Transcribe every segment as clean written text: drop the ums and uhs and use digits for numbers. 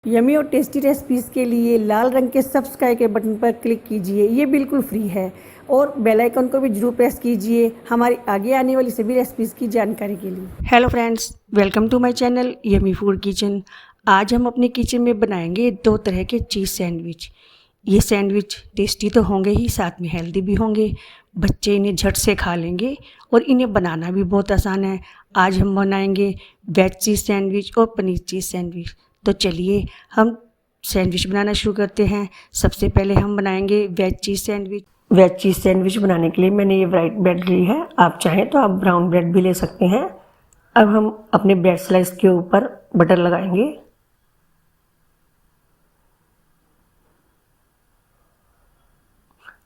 Yummy और tasty recipes के लिए लाल रंग के सब्सक्राइब के बटन पर क्लिक कीजिए, ये बिल्कुल फ्री है। और बेल आइकन को भी जरूर प्रेस कीजिए हमारी आगे आने वाली सभी रेसिपीज़ की जानकारी के लिए। Hello friends, welcome to my channel yummy food kitchen. आज हम अपने किचन में बनाएंगे 2 तरह के चीज़ सैंडविच। ये सैंडविच टेस्टी तो होंगे ही, साथ में हेल्दी भी होंगे। बच्चे इन्हें झट से खा लेंगे और इन्हें बनाना भी बहुत आसान है। आज हम बनाएंगे वेज चीज़ सैंडविच और पनीर चीज़ सैंडविच। तो चलिए हम सैंडविच बनाना शुरू करते हैं। सबसे पहले हम बनाएंगे veg cheese sandwich. Veg cheese sandwich बनाने के लिए मैंने ये वाइट ब्रेड ली है, आप चाहें तो आप ब्राउन ब्रेड भी ले सकते हैं। अब हम अपने ब्रेड स्लाइस के ऊपर बटर लगाएंगे।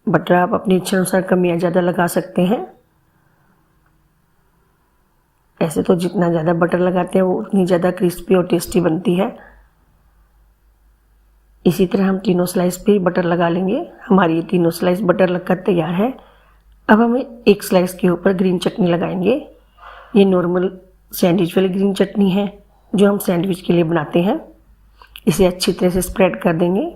बटर आप अपनी इच्छा अनुसार कम या ज़्यादा लगा सकते हैं। ऐसे तो जितना ज़्यादा बटर लगाते हैं वो उतनी ज़्यादा क्रिस्पी और टेस्टी बनती है। इसी तरह हम तीनों स्लाइस पे बटर लगा लेंगे। हमारी ये तीनों स्लाइस बटर लगकर तैयार है। अब हम एक स्लाइस के ऊपर ग्रीन चटनी लगाएंगे। ये नॉर्मल सैंडविच वाली ग्रीन चटनी है जो हम सैंडविच के लिए बनाते हैं। इसे अच्छी तरह से स्प्रेड कर देंगे।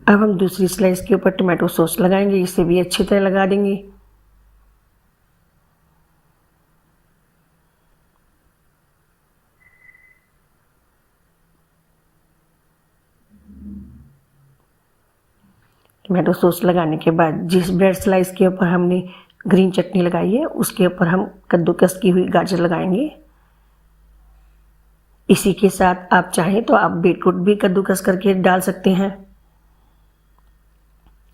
अब हम दूसरी स्लाइस के ऊपर टमाटो सॉस लगाएंगे, इसे भी अच्छी तरह लगा देंगे। टमाटो सॉस लगाने के बाद जिस ब्रेड स्लाइस के ऊपर हमने ग्रीन चटनी लगाई है उसके ऊपर हम कद्दूकस की हुई गाजर लगाएंगे। इसी के साथ आप चाहें तो आप बीटरूट भी कद्दूकस करके डाल सकते हैं।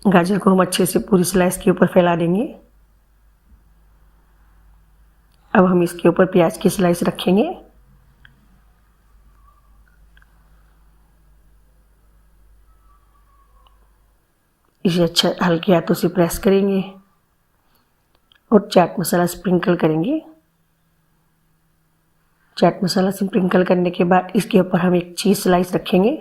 गाजर को हम अच्छे से पूरी स्लाइस के ऊपर फैला देंगे। अब हम इसके ऊपर प्याज की स्लाइस रखेंगे। इसे अच्छा हल्के हाथों से प्रेस करेंगे और चाट मसाला स्प्रिंकल करेंगे। चाट मसाला स्प्रिंकल करने के बाद इसके ऊपर हम एक चीज़ स्लाइस रखेंगे।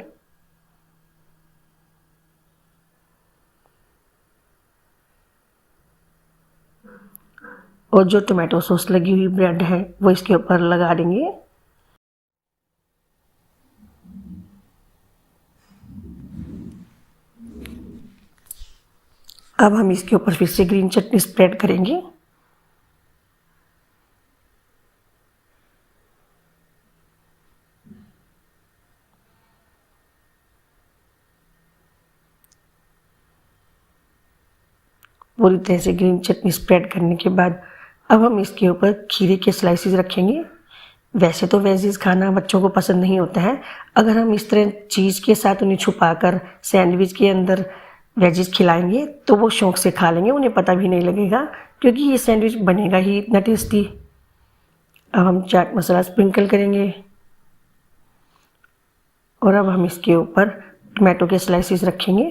और जो टोमेटो सॉस लगी हुई ब्रेड है वो इसके ऊपर लगा देंगे। अब हम इसके ऊपर फिर से ग्रीन चटनी स्प्रेड करेंगे। पूरी तरह से ग्रीन चटनी स्प्रेड करने के बाद अब हम इसके ऊपर खीरे के स्लाइसेस रखेंगे। वैसे तो वेजीज खाना बच्चों को पसंद नहीं होता है, अगर हम इस तरह चीज़ के साथ उन्हें छुपाकर सैंडविच के अंदर वेजीज खिलाएंगे तो वो शौक से खा लेंगे, उन्हें पता भी नहीं लगेगा क्योंकि ये सैंडविच बनेगा ही इतना टेस्टी। अब हम चाट मसाला स्प्रिंकल करेंगे और अब हम इसके ऊपर टमाटो के स्लाइसेस रखेंगे।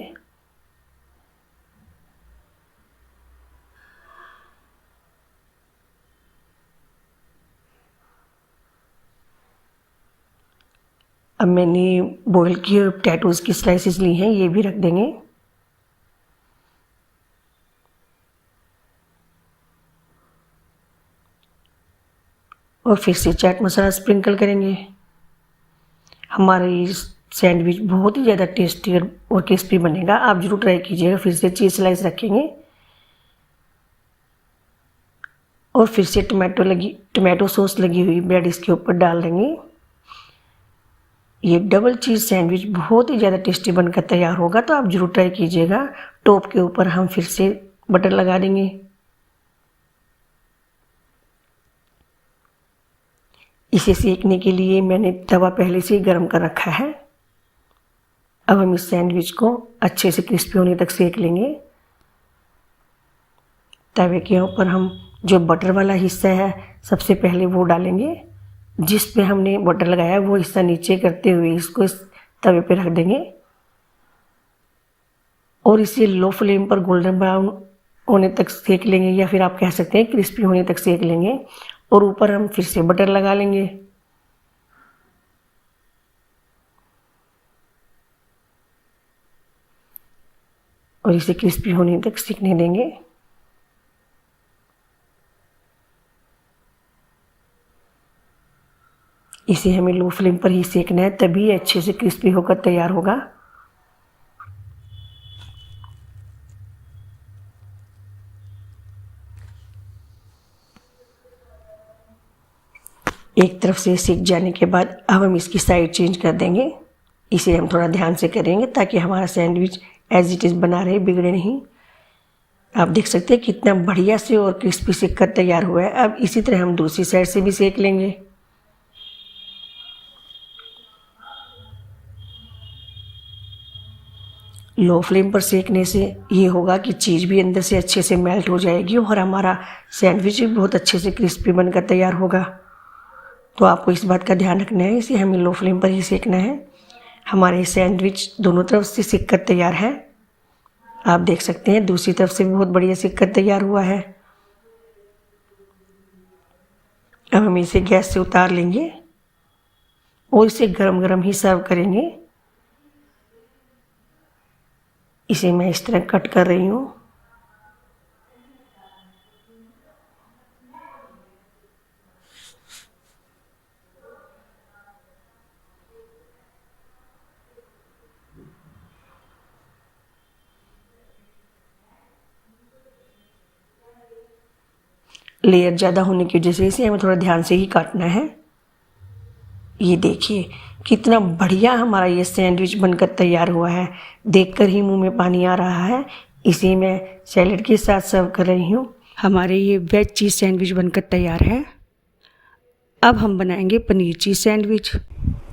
अब मैंने बॉयल किए हुए पोटैटोज़ की स्लाइसेस ली हैं, ये भी रख देंगे। और फिर से चाट मसाला स्प्रिंकल करेंगे। हमारी सैंडविच बहुत ही ज़्यादा टेस्टी और क्रिस्पी बनेगा, आप ज़रूर ट्राई कीजिएगा। फिर से चीज़ स्लाइस रखेंगे और फिर से टमाटो सॉस लगी हुई ब्रेड इसके ऊपर डाल देंगे। ये डबल चीज़ सैंडविच बहुत ही ज़्यादा टेस्टी बनकर तैयार होगा, तो आप ज़रूर ट्राई कीजिएगा। टॉप के ऊपर हम फिर से बटर लगा देंगे। इसे सेकने के लिए मैंने तवा पहले से ही गर्म कर रखा है। अब हम इस सैंडविच को अच्छे से क्रिस्पी होने तक सेक लेंगे। तवे के ऊपर हम जो बटर वाला हिस्सा है सबसे पहले वो डालेंगे। जिस पे हमने बटर लगाया वो हिस्सा नीचे करते हुए इसको इस तवे पे रख देंगे और इसे लो फ्लेम पर गोल्डन ब्राउन होने तक सेक लेंगे, या फिर आप कह सकते हैं क्रिस्पी होने तक सेक लेंगे। और ऊपर हम फिर से बटर लगा लेंगे। और इसे क्रिस्पी होने तक सेकने देंगे। इसे हमें लो फ्लेम पर ही सेकना है, तभी अच्छे से क्रिस्पी होकर तैयार होगा। एक तरफ से सीख जाने के बाद अब हम इसकी साइड चेंज कर देंगे। इसे हम थोड़ा ध्यान से करेंगे ताकि हमारा सैंडविच एज इट इज़ बना रहे, बिगड़े नहीं। आप देख सकते हैं कितना बढ़िया से और क्रिस्पी सेक कर तैयार हुआ है। अब इसी तरह हम दूसरी साइड से भी सेक लेंगे। लो फ्लेम पर सेकने से ये होगा कि चीज़ भी अंदर से अच्छे से मेल्ट हो जाएगी और हमारा सैंडविच भी बहुत अच्छे से क्रिस्पी बनकर तैयार होगा। तो आपको इस बात का ध्यान रखना है, इसे हमें लो फ्लेम पर ही सेकना है। हमारे सैंडविच दोनों तरफ से सेक कर तैयार है। आप देख सकते हैं दूसरी तरफ से भी बहुत बढ़िया सेक कर तैयार हुआ है। अब हम इसे गैस से उतार लेंगे और इसे गरम गरम ही सर्व करेंगे। इसे मैं इस तरह कट कर रही हूँ। लेयर ज़्यादा होने की वजह से इसे हमें थोड़ा ध्यान से ही काटना है। ये देखिए कितना बढ़िया हमारा ये सैंडविच बनकर तैयार हुआ है, देखकर ही मुंह में पानी आ रहा है। इसे मैं सैलेड के साथ सर्व कर रही हूँ। हमारे ये वेज चीज़ सैंडविच बनकर तैयार है। अब हम बनाएंगे पनीर चीज़ सैंडविच।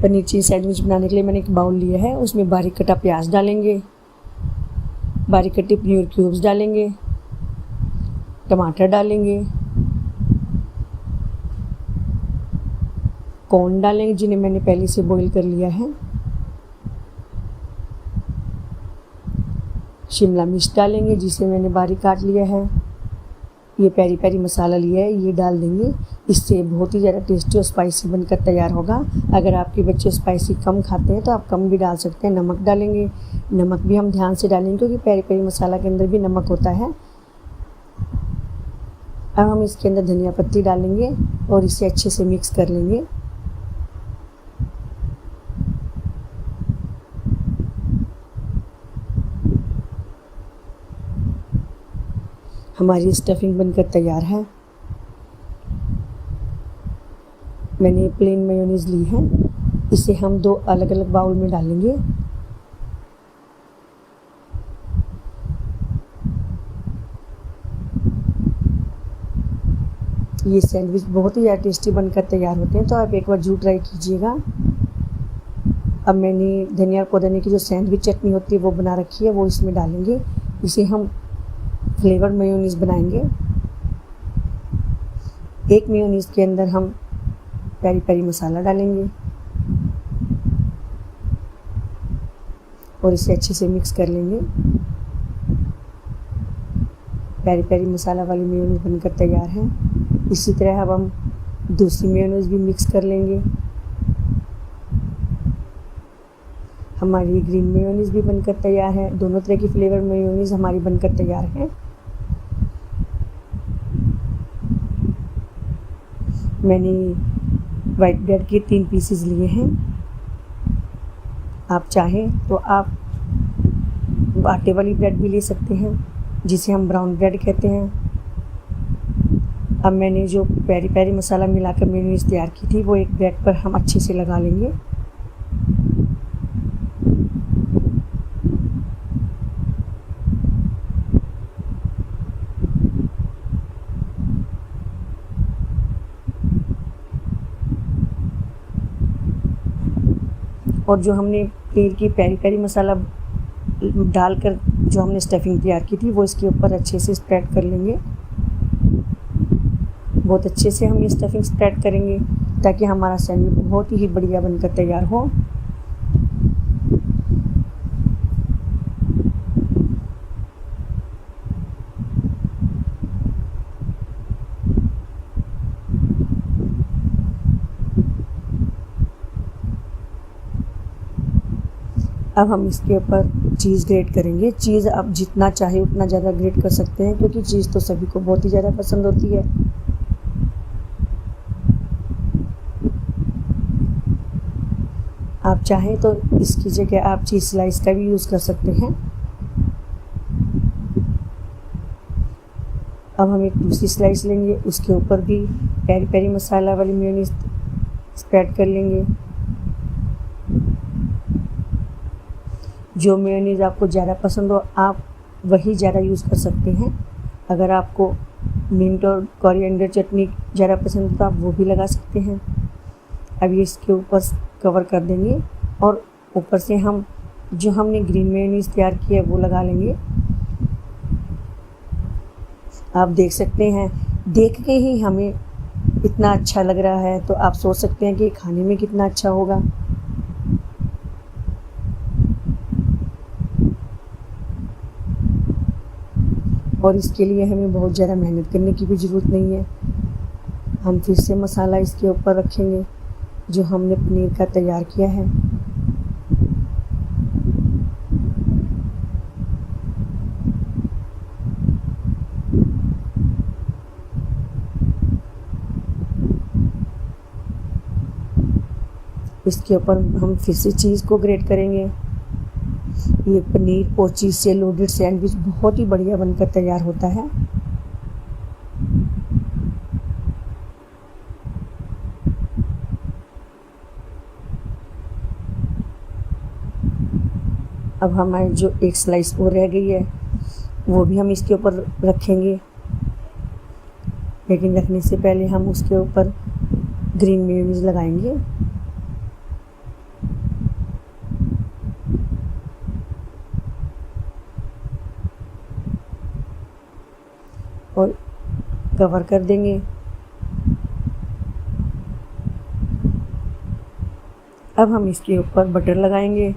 पनीर चीज़ सैंडविच बनाने के लिए मैंने एक बाउल लिया है, उसमें बारीक कटा प्याज डालेंगे, बारीक कटे पनीर क्यूब्स डालेंगे, टमाटर डालेंगे, कॉर्न डालेंगे जिन्हें मैंने पहले से बॉईल कर लिया है, शिमला मिर्च डालेंगे जिसे मैंने बारीक काट लिया है, ये पेरी पेरी मसाला लिया है ये डाल देंगे। इससे बहुत ही ज़्यादा टेस्टी और स्पाइसी बनकर तैयार होगा। अगर आपके बच्चे स्पाइसी कम खाते हैं तो आप कम भी डाल सकते हैं। नमक डालेंगे, नमक भी हम ध्यान से डालेंगे क्योंकि पेरी पेरी मसाला के अंदर भी नमक होता है। अब हम इसके अंदर धनिया पत्ती डालेंगे और इसे अच्छे से मिक्स कर लेंगे। हमारी स्टफिंग बनकर तैयार है। मैंने प्लेन मेयोनीज ली है, इसे हम 2 अलग अलग बाउल में डालेंगे। ये सैंडविच बहुत ही ज़्यादा टेस्टी बनकर तैयार होते हैं, तो आप एक बार जरूर ट्राई कीजिएगा। अब मैंने धनिया पुदीने की जो सैंडविच चटनी होती है वो बना रखी है, वो इसमें डालेंगे। इसे हम फ्लेवर मेयोनीज बनाएंगे। एक मेयोनीज के अंदर हम पेरी पेरी मसाला डालेंगे और इसे अच्छे से मिक्स कर लेंगे। पेरी पेरी मसाला वाली मेयोनीज बनकर तैयार है। इसी तरह अब हम दूसरी मेयोनीज भी मिक्स कर लेंगे। हमारी ग्रीन मेयोनीज भी बनकर तैयार है। दोनों तरह की फ्लेवर मेयोनीज हमारी बनकर तैयार है। मैंने वाइट ब्रेड के 3 पीसेस लिए हैं। आप चाहें तो आप आटे वाली ब्रेड भी ले सकते हैं जिसे हम ब्राउन ब्रेड कहते हैं। अब मैंने जो पेरी पेरी मसाला मिलाकर मेयोनीज तैयार की थी वो एक ब्रेड पर हम अच्छे से लगा लेंगे। और जो हमने पनीर की पेरी पेरी मसाला डालकर जो हमने स्टफिंग तैयार की थी वो इसके ऊपर अच्छे से स्प्रेड कर लेंगे। बहुत अच्छे से हम ये स्टफिंग स्प्रेड करेंगे ताकि हमारा सैंडविच बहुत ही बढ़िया बनकर तैयार हो। अब हम इसके ऊपर चीज़ ग्रेट करेंगे। चीज़ आप जितना चाहे उतना ज़्यादा ग्रेट कर सकते हैं क्योंकि चीज़ तो सभी को बहुत ही ज़्यादा पसंद होती है। आप चाहें तो इसकी जगह आप चीज़ स्लाइस का भी यूज़ कर सकते हैं। अब हम एक दूसरी स्लाइस लेंगे, उसके ऊपर भी पेरी पेरी मसाला वाली मेयोनीज स्प्रेड कर लेंगे। जो मेयोनीज आपको ज़्यादा पसंद हो आप वही ज़्यादा यूज़ कर सकते हैं। अगर आपको मिंट और कोरिएंडर चटनी ज़्यादा पसंद हो तो आप वो भी लगा सकते हैं। अब ये इसके ऊपर कवर कर देंगे और ऊपर से हम जो हमने ग्रीन मेयोनीज तैयार की है वो लगा लेंगे। आप देख सकते हैं, देख के ही हमें इतना अच्छा लग रहा है तो आप सोच सकते हैं कि खाने में कितना अच्छा होगा। और इसके लिए हमें बहुत ज़्यादा मेहनत करने की भी ज़रूरत नहीं है। हम फिर से मसाला इसके ऊपर रखेंगे जो हमने पनीर का तैयार किया है। इसके ऊपर हम फिर से चीज़ को ग्रेट करेंगे। ये पनीर और चीज़ से लोडेड सैंडविच बहुत ही बढ़िया बनकर तैयार होता है। अब हमारी जो एक स्लाइस और रह गई है वो भी हम इसके ऊपर रखेंगे, लेकिन रखने से पहले हम उसके ऊपर ग्रीन मेयोनीज लगाएंगे। और कवर कर देंगे। अब हम इसके ऊपर बटर लगाएंगे।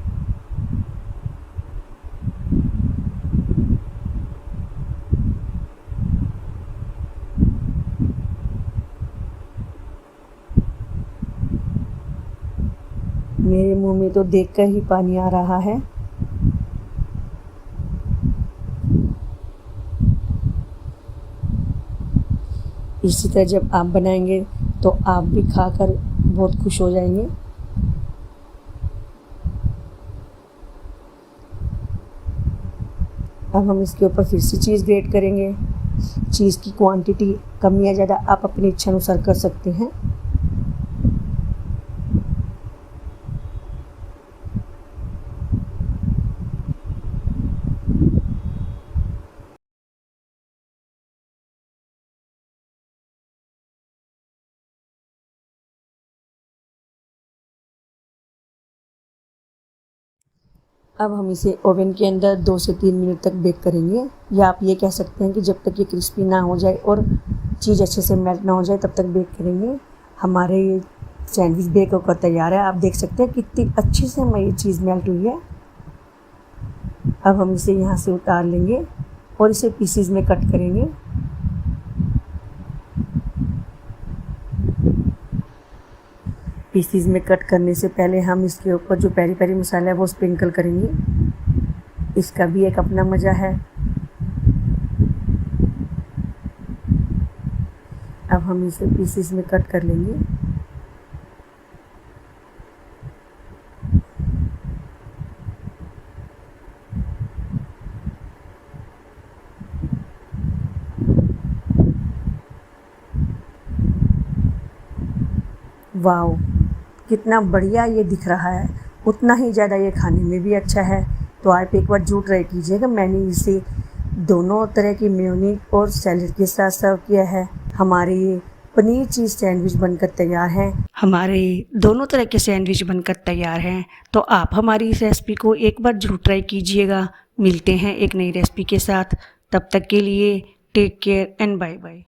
मेरे मुंह में तो देखकर ही पानी आ रहा है। इसी तरह जब आप बनाएंगे तो आप भी खाकर बहुत खुश हो जाएंगे। अब हम इसके ऊपर फिर से चीज़ ग्रेट करेंगे। चीज़ की क्वांटिटी कम या ज़्यादा आप अपनी इच्छा अनुसार कर सकते हैं। अब हम इसे ओवन के अंदर 2 से 3 मिनट तक बेक करेंगे, या आप ये कह सकते हैं कि जब तक ये क्रिस्पी ना हो जाए और चीज़ अच्छे से मेल्ट ना हो जाए तब तक बेक करेंगे। हमारे ये सैंडविच बेक होकर तैयार है। आप देख सकते हैं कितनी अच्छे से हमारी चीज़ मेल्ट हुई है। अब हम इसे यहाँ से उतार लेंगे और इसे पीसीज में कट करेंगे। पीसीज में कट करने से पहले हम इसके ऊपर जो पेरी पेरी मसाला है वो स्प्रिंकल करेंगे। इसका भी एक अपना मज़ा है। अब हम इसे पीसीज में कट कर लेंगे। वाओ, कितना बढ़िया ये दिख रहा है, उतना ही ज़्यादा ये खाने में भी अच्छा है। तो आप एक बार जरूर ट्राई कीजिएगा। मैंने इसे दोनों तरह की मेयोनीज और सैलेड के साथ सर्व किया है। हमारे ये पनीर चीज़ सैंडविच बनकर तैयार हैं। हमारे दोनों तरह के सैंडविच बनकर तैयार हैं। तो आप हमारी इस रेसिपी को एक बार जरूर ट्राई कीजिएगा। मिलते हैं एक नई रेसिपी के साथ, तब तक के लिए take care and bye bye.